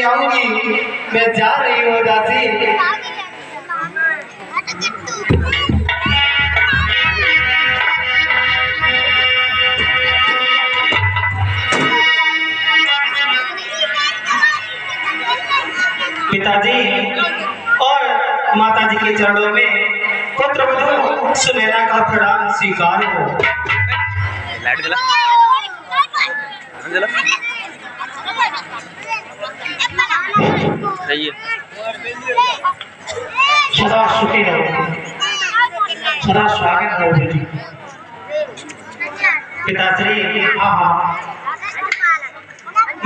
आऊंगी। मैं जा रही हूँ दासी। पिताजी और माताजी के चरणों में पुत्रवधू सुनैना का प्रणाम स्वीकार हो। लाइट जला जला रहिए। सदा सुखी रहो, सदा स्वागत हो बेटी। पिताश्री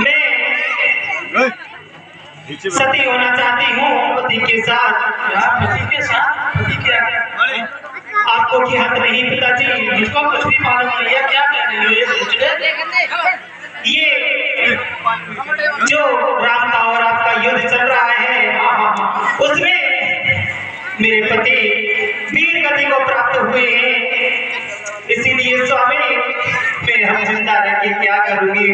मैं सती होना चाहती हूँ पति के साथ। पति के साथ? पति क्या? आपको की हद नहीं पिताजी, जिसको कुछ भी मालूम नहीं है। क्या कह रही हो ये जो राम का और आपका युद्ध चल रहा है उसमें मेरे पति वीर गति को प्राप्त हुए हैं। इसीलिए स्वामी मैं हम जिंदा रह के क्या करूंगी।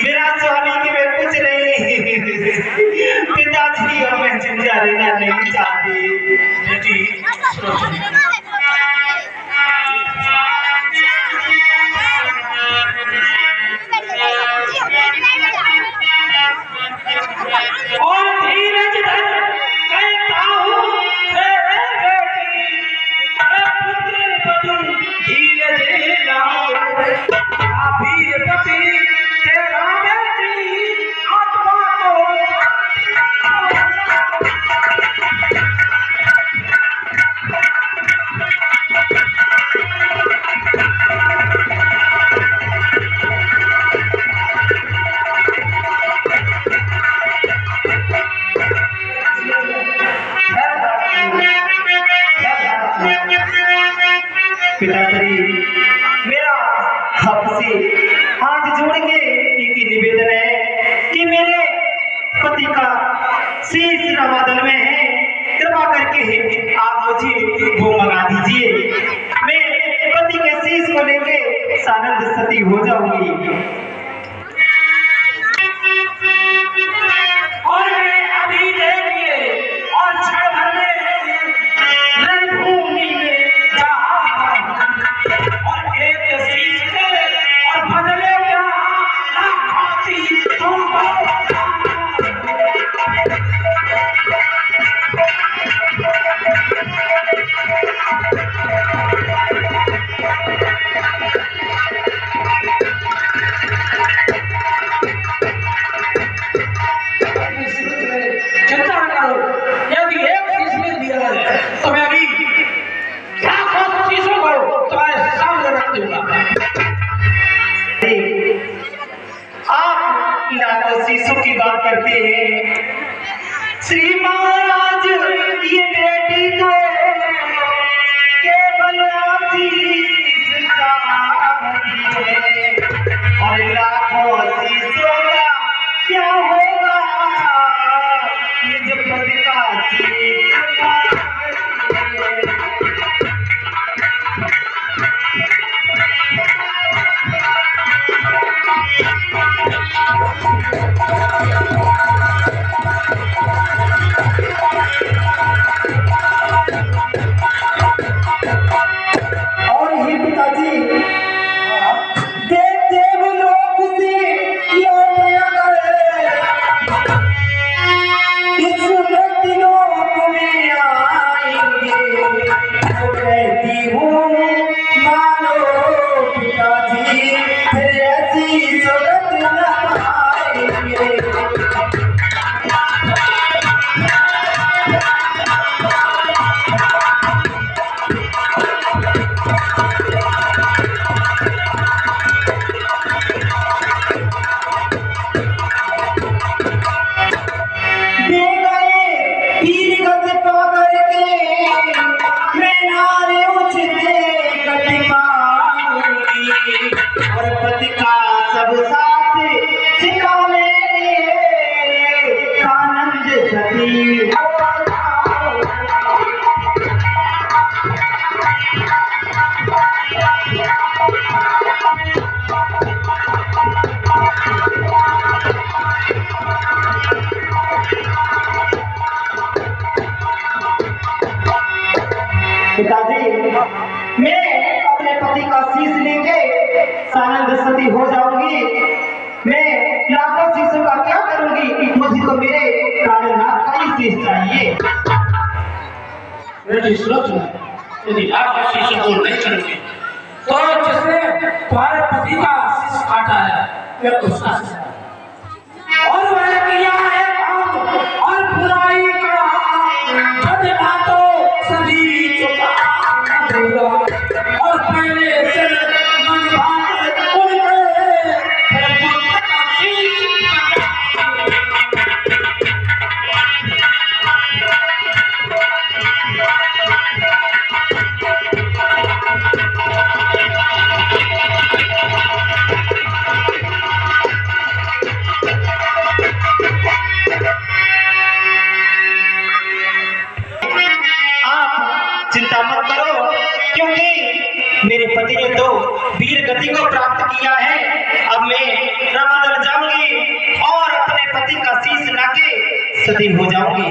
मेरा स्वामी की मैं कुछ नहीं। पिताजी और मैं जिंदा रहना नहीं चाहती। बेटी और धीरज धर कहता हूँ पुत्र बधू धीरज लाओ। वीर पति तेरा बेटी आत्मा को पिताश्री मेरा आपसे हाथ जोड़ के एक निवेदन है कि मेरे पति का शीश रमादल में है। कृपा करके आप मुझे वो मंगा दीजिए। मैं पति के शीश को लेके सानंद सती हो जाऊंगी और मैं अभी देखिए और क्षण भर में रणभूमि में और एक शीश पे और बदले क्या लाखों शीश चिंता न करो। यदि एक शीश में दिया है तो मैं अभी लाखों शीशों को तुम्हारे सामने रख दूंगा। आप लाखों शीशों की बात करते हैं श्री महाराज। ये बेटी तो केवल शीश है और लाखों शीशों का क्या होगा। निज पति का शीश सती हो जाऊंगी, मैं लाखों शीशों का क्या करूंगी? मुझे तो मेरे कायनात का ही शीश चाहिए। यदि आप शीशों को नहीं करोगे तो जिसने तुम्हारे पति का शीश काटा है वह उसका और वह किया है काम और बुराई का जब तो सभी चुका देगा और पहले से मन भाग उनके का शीश चिंता मत करो, क्योंकि मेरे पति ने तो वीर गति को प्राप्त किया है। अब मैं रमादल जाऊंगी और अपने पति का शीश लाके सती हो जाऊंगी।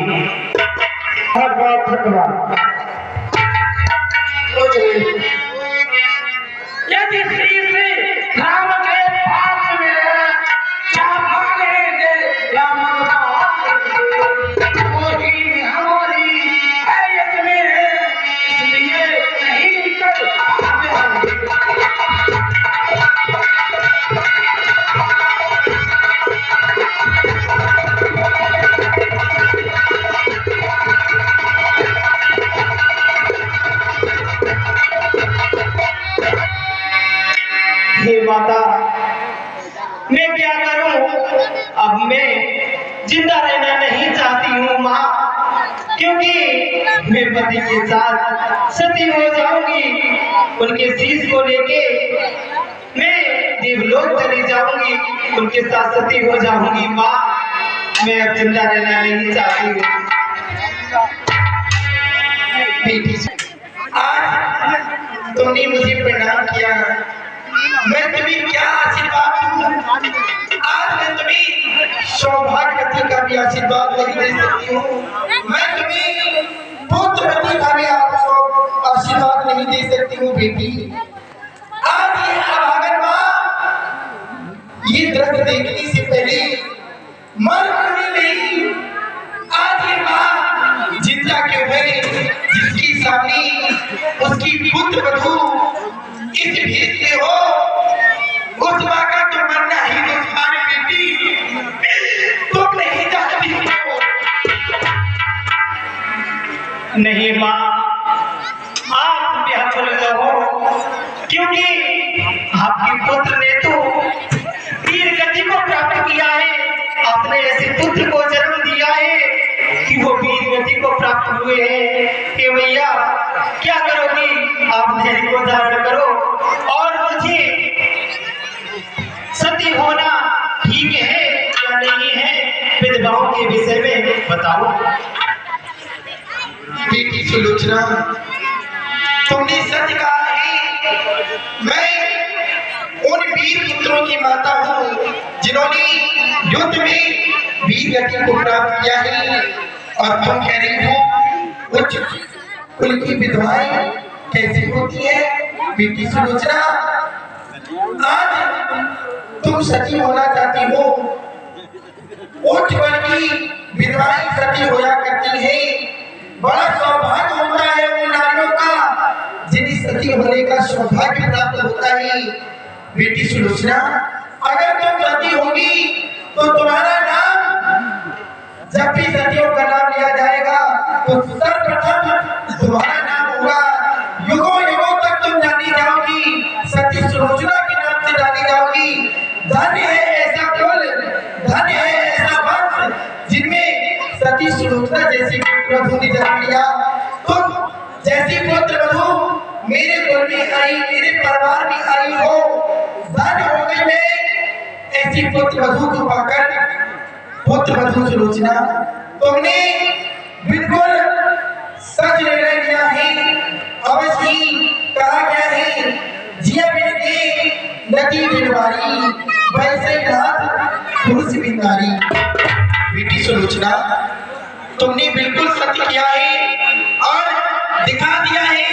बहुत बहुत धन्यवाद। यदि शीश राम के पास में क्या मांगेंगे या वही हमारी हैयत में इसलिए नहीं कर हे माता, मैं क्या करूं? अब मैं जिंदा रहना नहीं चाहती हूँ माँ, क्योंकि मैं पति के साथ सती हो जाऊंगी। उनके शीश को लेके मैं देवलोक चली जाऊंगी, उनके साथ सती हो जाऊंगी माँ। मैं अब जिंदा रहना नहीं चाहती हूँ। आज तुमने मुझे प्रणाम किया, मैं तुम्हें क्या आशीर्वाद दूं? आज मैं तुम्हें सौभाग्यवती का भी आशीर्वाद नहीं दे सकती हूँ। मैं तुम्हें पुत्रवती का भी आशीर्वाद नहीं दे सकती हूँ बेटी। आज ये अभागन माँ ये दृश्य देखने से पहले मर नहीं, आज ये माँ जिंदा क्यों है? जिसकी सामने उसकी पुत्रवधू इस भेद में हो, उस माँ का तो मरना ही दुश्मन बेटी, तुम नहीं जानती हो। नहीं माँ, आप बेहतर रहो, क्योंकि आपके पुत्र ने तो वीर गति को प्राप्त किया है। आपने ऐसे पुत्र को जन्म दिया है कि वो वीर गति को प्राप्त हुए हैं। हे भैया, क्या करोगी? आप धैर्य को धारण करो और मुझे सती होना ठीक है या नहीं है, विधवाओं के विषय में बताओ। बेटी सुलोचना, तुमने सच कहा है। मैं उन वीर पुत्रों की माता हूँ जिन्होंने युद्ध में वीर गति को प्राप्त किया है, और तुम कह रही हो उच्च कुल की विधवाएं कैसी होती है? बेटी सुलोचना, आज तुम सती होना चाहती हो। उच्च कुल की विधवाएं सती होया करती हैं। बड़ा सौभाग्य होता है उन नारियों का जिन्हें सती होने का सौभाग्य प्राप्त होता है। बेटी सुलोचना, अगर तुम सती होगी तो तुम्हारा नाम, जब भी सतियों का नाम लिया जाएगा तो सर्वप्रथम तुम्हारा नाम होगा। युगों युगों तक तुम जानी जाओगी, सती सुलोचना के नाम से जानी जाओगी। धन्य है ऐसा कुल, धन्य है ऐसा वंश जिनमें सती सुलोचना जैसी पुत्रवधू ने जन्म लिया। तुम जैसी पुत्रवधू मेरे कुल में आई, मेरे परिवार में आई हो, धन्य हो गई मैं ऐसी पुत्रवधू को पाकर। पुत्रवधू सुलोचना, तुमने बिल्कुल सच निर्णय लिया है। अवश्य ही कहा गया है, जिया बिन के नदी बिनवारी, वैसे रात पुरुष बिनारी। बेटी सुलोचना, तुमने बिल्कुल सत्य किया है और दिखा दिया है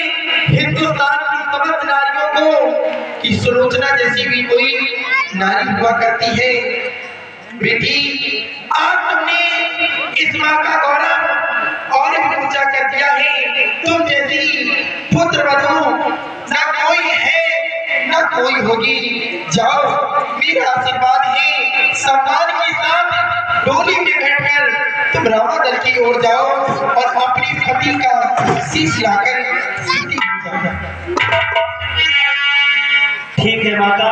हिंदुस्तान की समस्त नारियों को कि सुलोचना सुलोचना जैसी भी कोई नारी हुआ करती है। बेटी, आज तुमने इस माँ का गौरव और भी ऊंचा कर दिया है। तुम जैसी पुत्र वधू न कोई है न कोई होगी। जाओ, मेरा आशीर्वाद है, सम्मान के साथ डोली में बैठकर तुम रामादल की ओर जाओ और अपनी पति का शीश लाकर सीधी हो जाओ। ठीक है माता।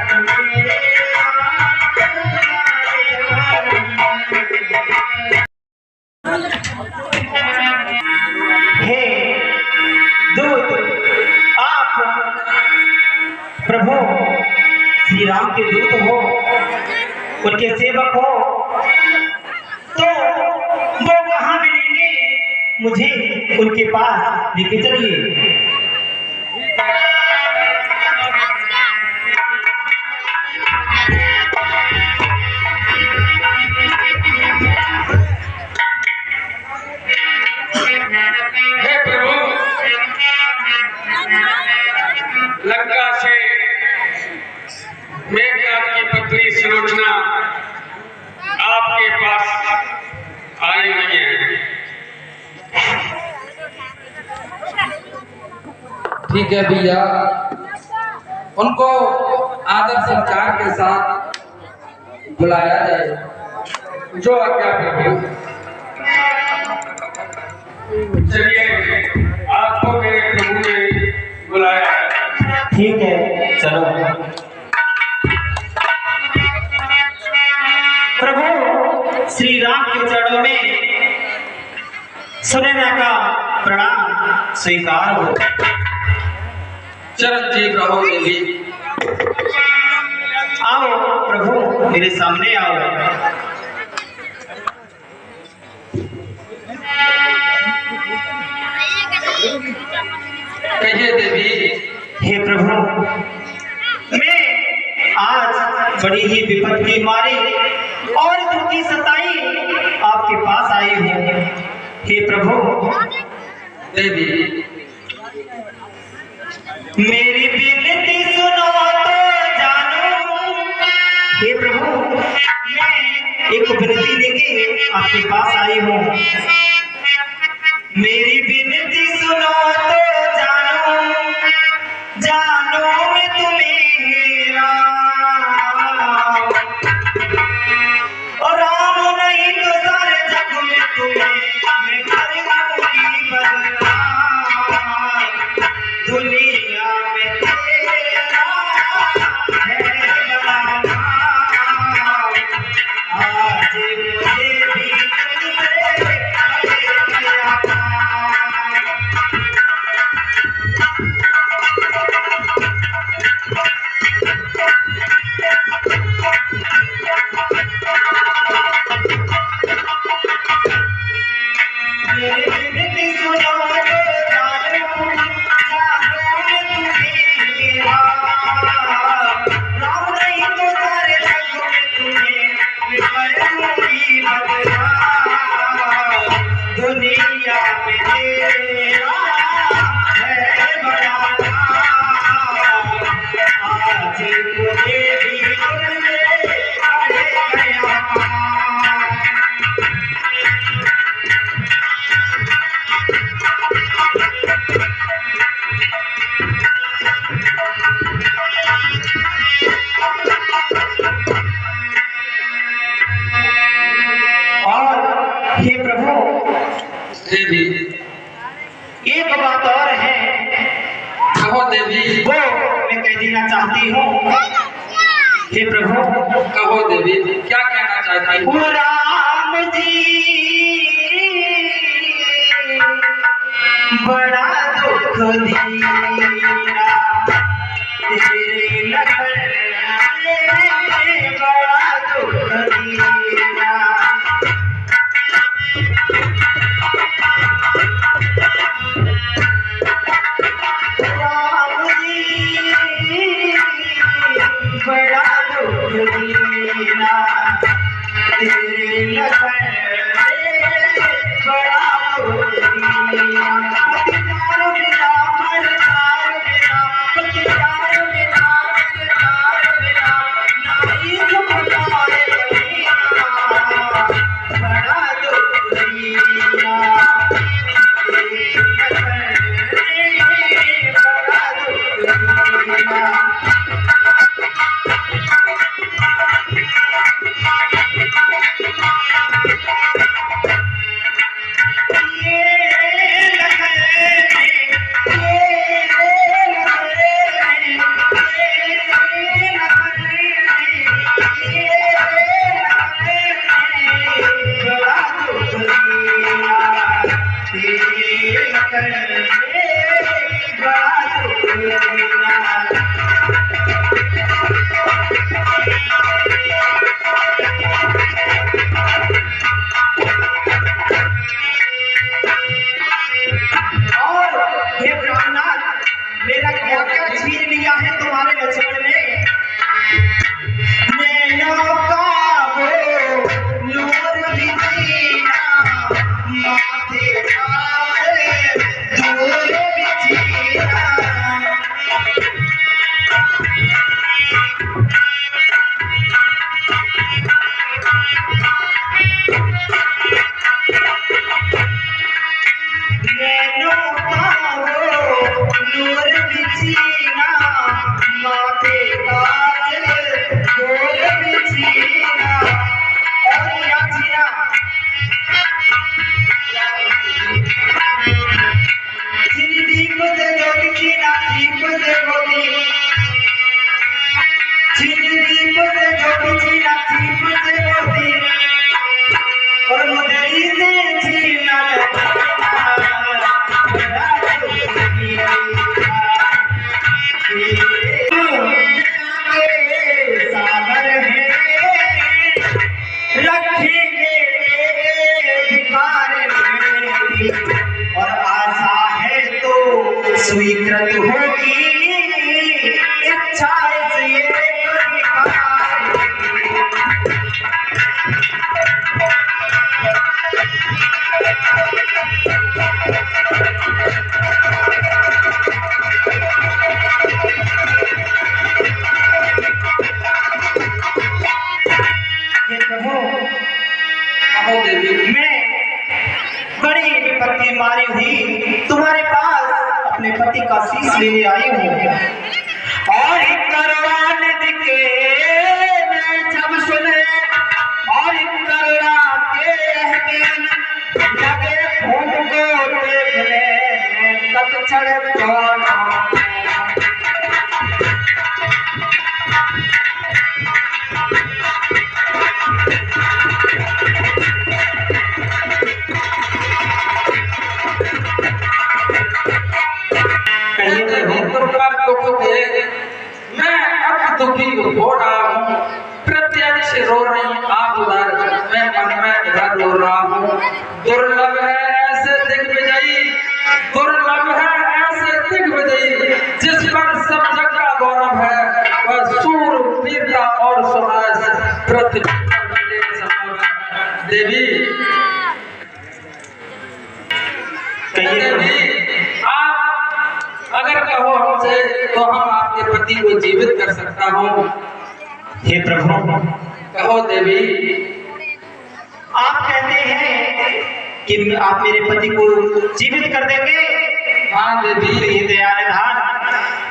है राम के दूत हो, उनके सेवक हो, तो वो कहाँ मिलेंगे? मुझे उनके पास लेके चलिए। हे प्रभु, लंका से मेघनाथ की पत्नी सुलोचना आपके पास आई हुई है। ठीक है भैया, उनको आदर सत्कार के साथ बुलाया जाए। जो आज्ञा प्रभु। चलिए, आपको मेरे प्रभु ने बुलाया है। ठीक है, चलो। प्रभु श्री राम के चरणों में सुनैना का प्रणाम स्वीकार हो। चिरंजीव रहो देवी। आओ प्रभु, मेरे सामने आओ। कहिए देवी। हे प्रभु, मैं आज बड़ी ही विपद की मारी और दुखी सताई आपके पास आई हूँ। हे प्रभु देवी, मेरी विनती सुनो तो जानो। हे प्रभु, मैं एक विनती लेके आपके पास आई हूँ। मेरी विनती सुनो तो जानो, जानो मैं तुम्हें राम, और राम नहीं तो सारे जग में तुम्हें मैं कर दूंगी बदनाम। दुनिया में तेरा है बड़ा नाम, आज मुझे भी तुझसे मेरा प्यार। मेरी विनती सुनो तो जानो, जानो मैं तुम्हें मेरा राम नहीं तो सारे जग में तुम्हें मैं कर दूंगी बदनाम। दुनिया में तेरा है बड़ा नाम, आज मुझे भी तुझसे गया पार। और हे प्रभु, देवी। एक बात और है, कहो देवी। वो मैं कह देना चाहती हूँ। हे प्रभु, कहो देवी, क्या कहना चाहती वो हो? राम जी बड़ा दुख दिया तेरे लगन में, बड़ा दुख दिया। राम जी बड़ा दुख दिया तेरे लगन में, बड़ा दुख दिया। पति प्यार बिना मरदार बिना, पति प्यार बिना मरदार बिना, नाई सुख पाए बिना, बड़ा दुख दिया तेरे लगन में, बड़ा दुख दिया। ये लगन स्वीकृत होगी इच्छा इसलिए मैं बड़ी विपत्ति मारी हुई तुम्हारे पास अपने पति का शीश लेने आई हूँ और करवान दिखे जब सुने और करवा के लगे खून को देखने तत्क्षण कौन मैं अब दुखी हो रहा हूँ, प्रत्यक्ष रो रही आप उधर, मैं मन में इधर रो रहा हूँ। दुर्लभ है ऐसे दिग्विजयी, दुर्लभ है ऐसे दिग्विजयी जिस पर सब जग का गौरव है, वह सूर वीरता और सुहास पृथ्वी देवी। आप अगर कहो हमसे तो हम आपके पति को जीवित कर सकता हूँ। हे प्रभु कहो देवी। आप कहते हैं कि आप मेरे पति को जीवित कर देंगे? हाँ देवी। दयानिधान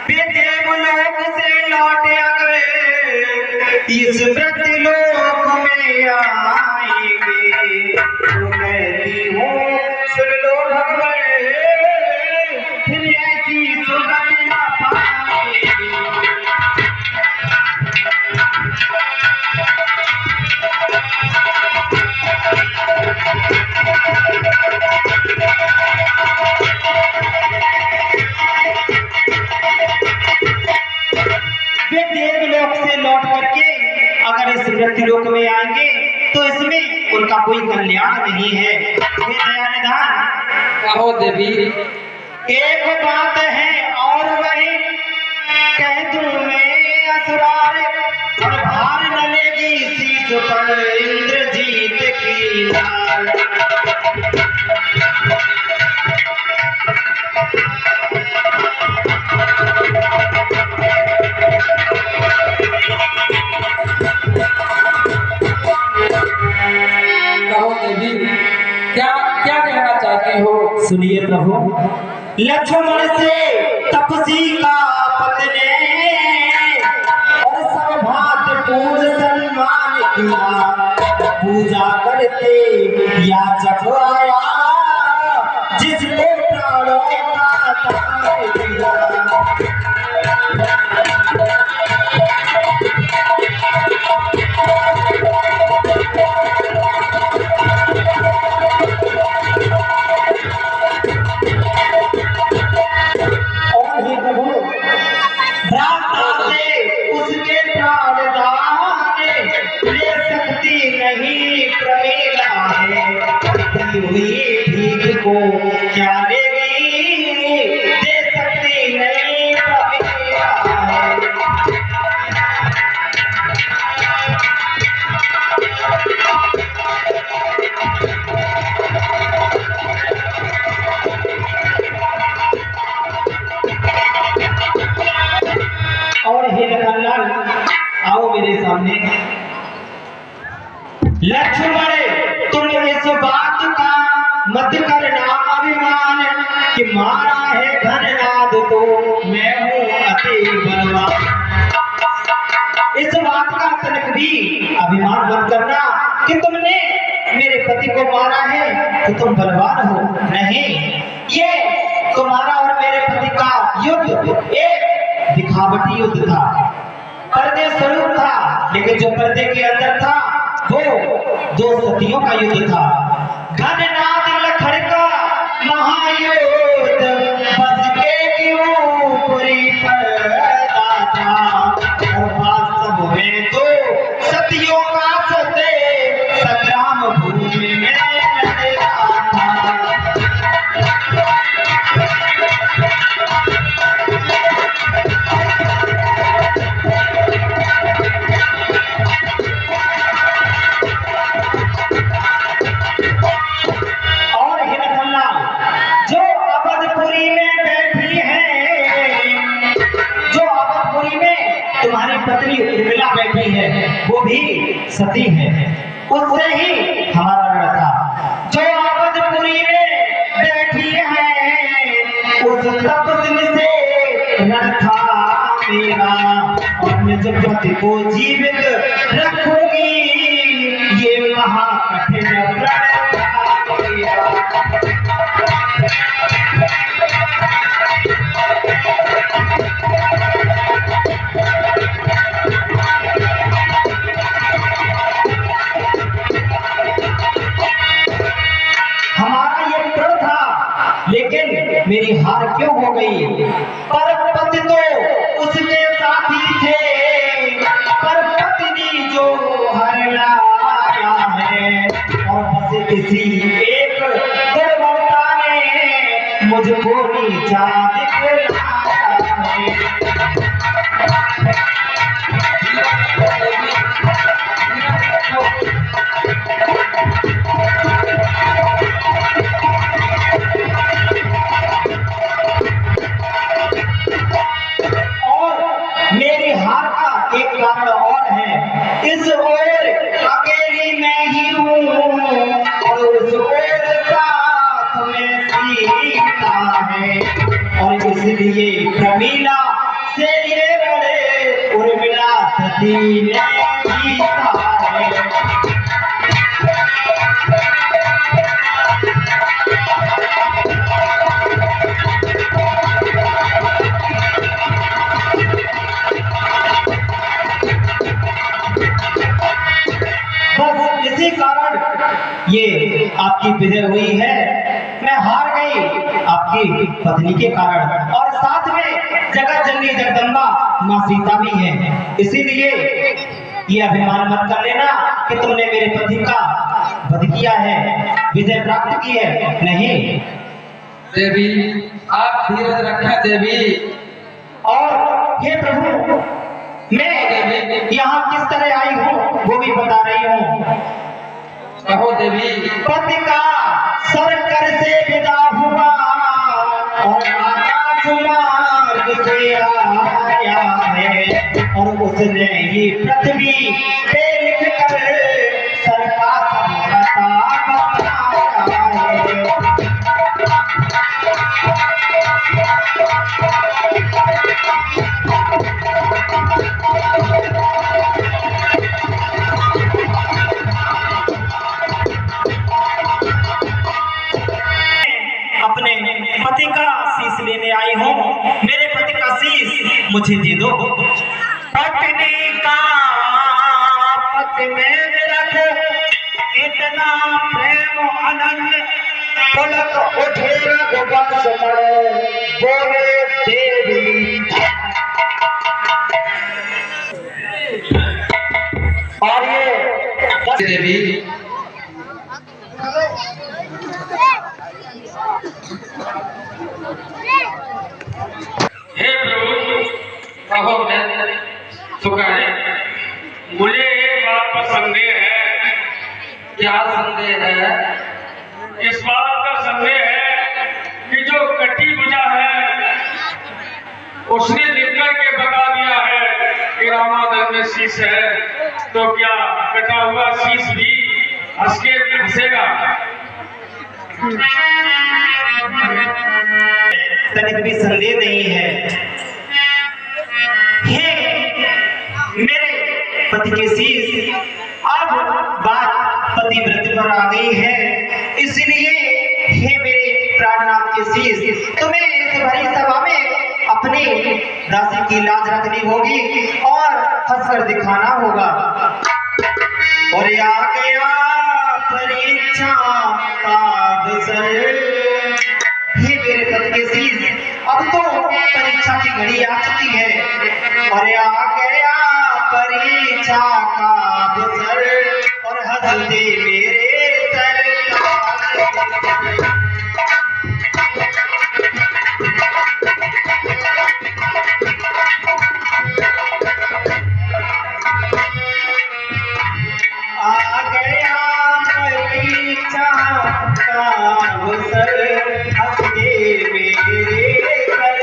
वे देवलोक से लौट गए इस मृत्युलोक में आएंगे तो कहती हूँ सुन लो भगवान फिर ऐसी सुगति ना पाएंगे। वे देवलोक से लौट करके अगर इस मृत्युलोक में आएंगे तो इसमें उनका कोई कल्याण नहीं है। हे दयानिधान कहो देवी। एक बात है और वही कह दूं मैं असरार और भार न लेगी शीश पर इंद्रजीत की लाल। कहो देवी क्या क्या कहना चाहती हो? सुनिए प्रभु लक्ष्मण से तपसी का पत्ने और सर्वभात पूर्ण सम्मान किया पूजा करते याचक आया जिसको प्राणों का दान दिया। उसके प्राण दाने ले सकती नहीं प्रमेला है हुई भीख को क्या लेगी दे सकती नहीं प्रमेला है। और हे लखनलाल आओ मेरे सामने। लक्ष्मण तुम इस बात का मत करना अभिमान कि मारा है घननाद तो मैं हूँ अति बलवान। इस बात का तनिक भी अभिमान मत करना कि तुमने मेरे पति को मारा है तो तुम बलवान हो। नहीं, ये तुम्हारा और मेरे पति का युद्ध एक दिखावटी युद्ध था, पर्दे स्वरूप था, लेकिन जो पर्दे के अंदर था वो दो सतियों का युद्ध था। घननाद लखड़ का महायुद्ध बस के ऊपरी पर्दा था और वास्तव में तो सतियों का सते संग्राम भूमि में लड़ता था। बेटी है वो भी सती है, उससे ही हमारा लड़का जो आबदपुरी में बैठी है उस तपस्वी से लड़का मेरा, और मैं जब पति को जीवित रखूंगी ये महाकठिन व्रत मेरा। हमारा ये प्रण था, लेकिन मेरी हार क्यों हो गई? पर पति तो उसके साथी थे, पर पत्नी जो हर लाया है, और बस किसी एक दुर्बलता ने मुझको नीचा दिखलाया है। मेरी हार का एक कारण और है, इस ओर अकेली मैं ही हूँ और उस ओर साथ में सीता है, और इसलिए प्रमीला से ये बड़े उर्मिला सती ने जीता है। इसी कारण ये आपकी विजय हुई है, मैं हार गई आपकी पत्नी के कारण, और साथ में जगत जननी जगदम्बा माँ सीता भी है, इसीलिए ये अभिमान मत कर लेना कि तुमने मेरे पति का वध किया है, विजय प्राप्त की है, नहीं। देवी आप धीरज रखें देवी। और हे प्रभु, मैं यहाँ किस तरह आई हूँ वो भी बता रही हूँ। कहो देवी। पति का सरकर से विदा हुआ और आकाश मार्ग से आया है, और उसने ही पृथ्वी पे लिख कर सर का समझता बताया है। अपने पति का शीश लेने आई हूँ, मेरे पति का शीश मुझे दे दो। पत्नी का पति में रख इतना प्रेम अनंत, पलक उठे रघुवंश बोले देवी। और ये देवी हे प्रभु, कहो मैं पुकारे। मुझे एक बात पर संदेह है। क्या संदेह है? इस बात का संदेह है कि जो कटी बुझा है उसने लिखकर के बता दिया है कि रामादल में शीश है, तो क्या कटा हुआ शीश भी हंस के हंसेगा? तनिक भी संदेह नहीं है। हे मेरे पति के शीश, अब बात पतिव्रत पर आ गई है, इसलिए हे मेरे प्राणनाथ के शीश, तुम्हें इस भरी सभा में अपनी दासी की लाज रखनी होगी और हंसकर दिखाना होगा। और आ गया परीक्षा का अवसर, हे मेरे पति के शीश, अब तो परीक्षा की घड़ी आ चुकी है, और आ गया परीक्षा का अवसर, और हंस दे मेरे सर। आ गया परीक्षा का अवसर, हंस दे मेरे सर।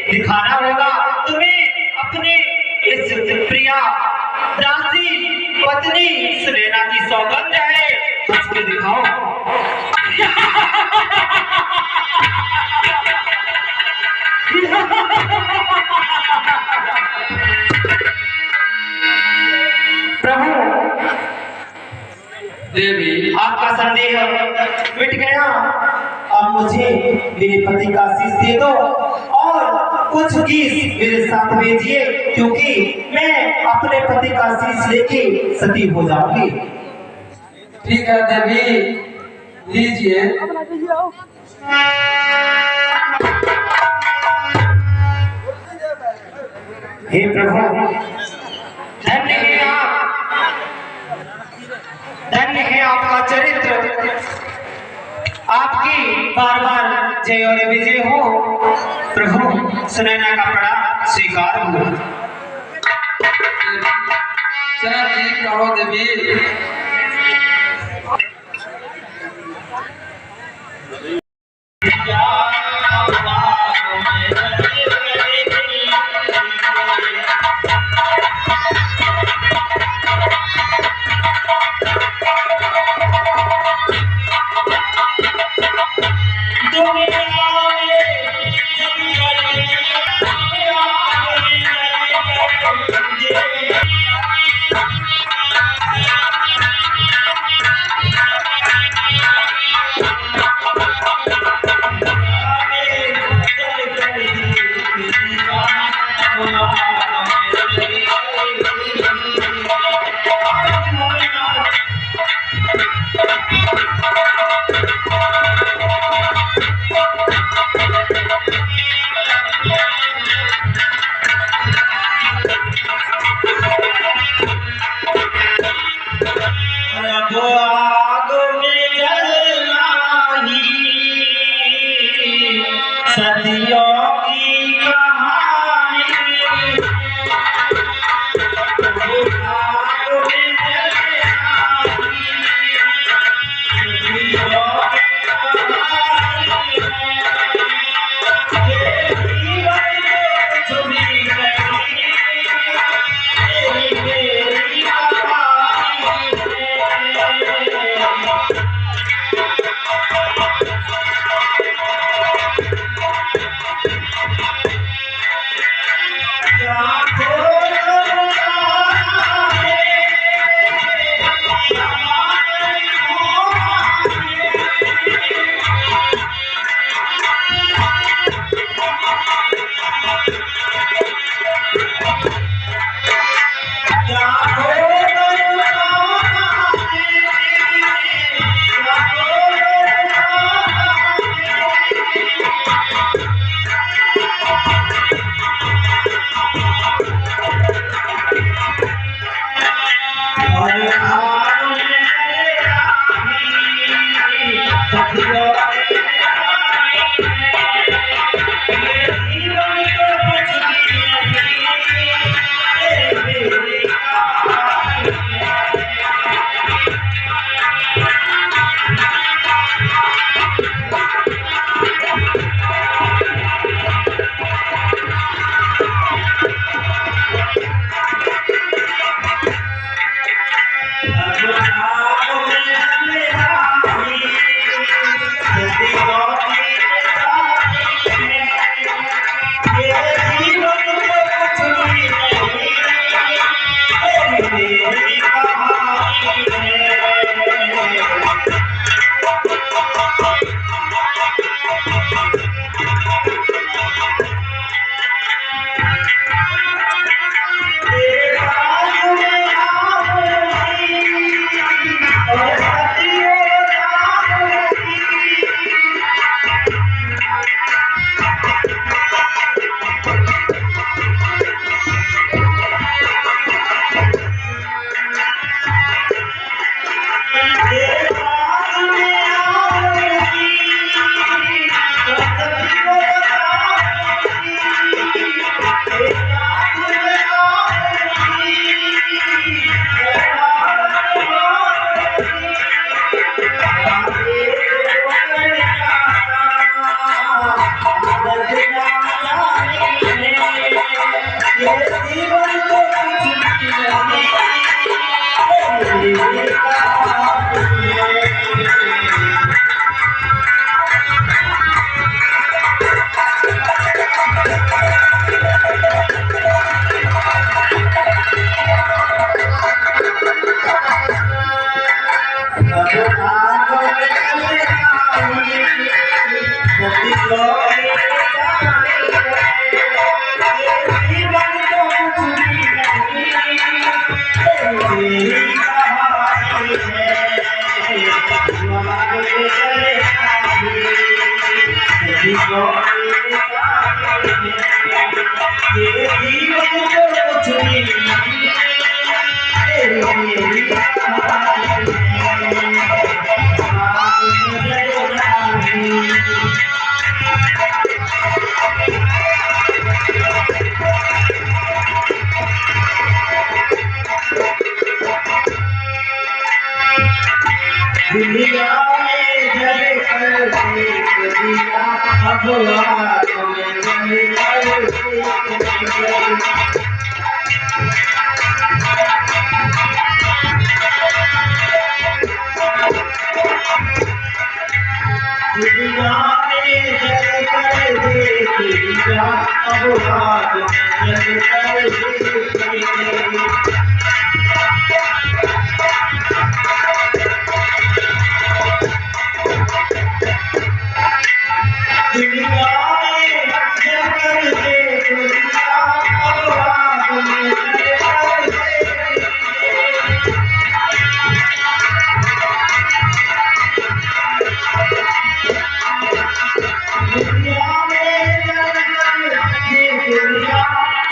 दिखाना होगा। तुम्हें अपने इस प्रिया दासी पत्नी सुनैना की सौगंध है, हंस के दिखाओ। प्रभु देवी, आपका संदेह मिट गया। अब मुझे मेरे पति का आशीष दे दो और कुछ गीत मेरे साथ भेजिए, क्योंकि मैं अपने पति का आशीष लेके सती हो जाऊंगी। ठीक है देवी, लीजिए। हे प्रभु, धन्य है आप, धन्य है आपका चरित्र, आपकी बार बार जय और विजय हो। प्रभु सुनैना का प्रणाम स्वीकार हो। चरण जी कहो देवी। दुनिया में जल करके दिया भगवान में जल करके दुनिया में जल करके दिया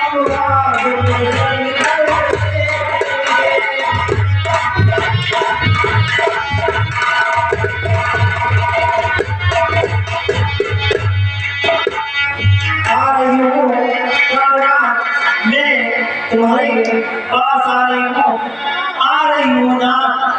भगवान में जल करके तुम्हारे पास आ रही हूँ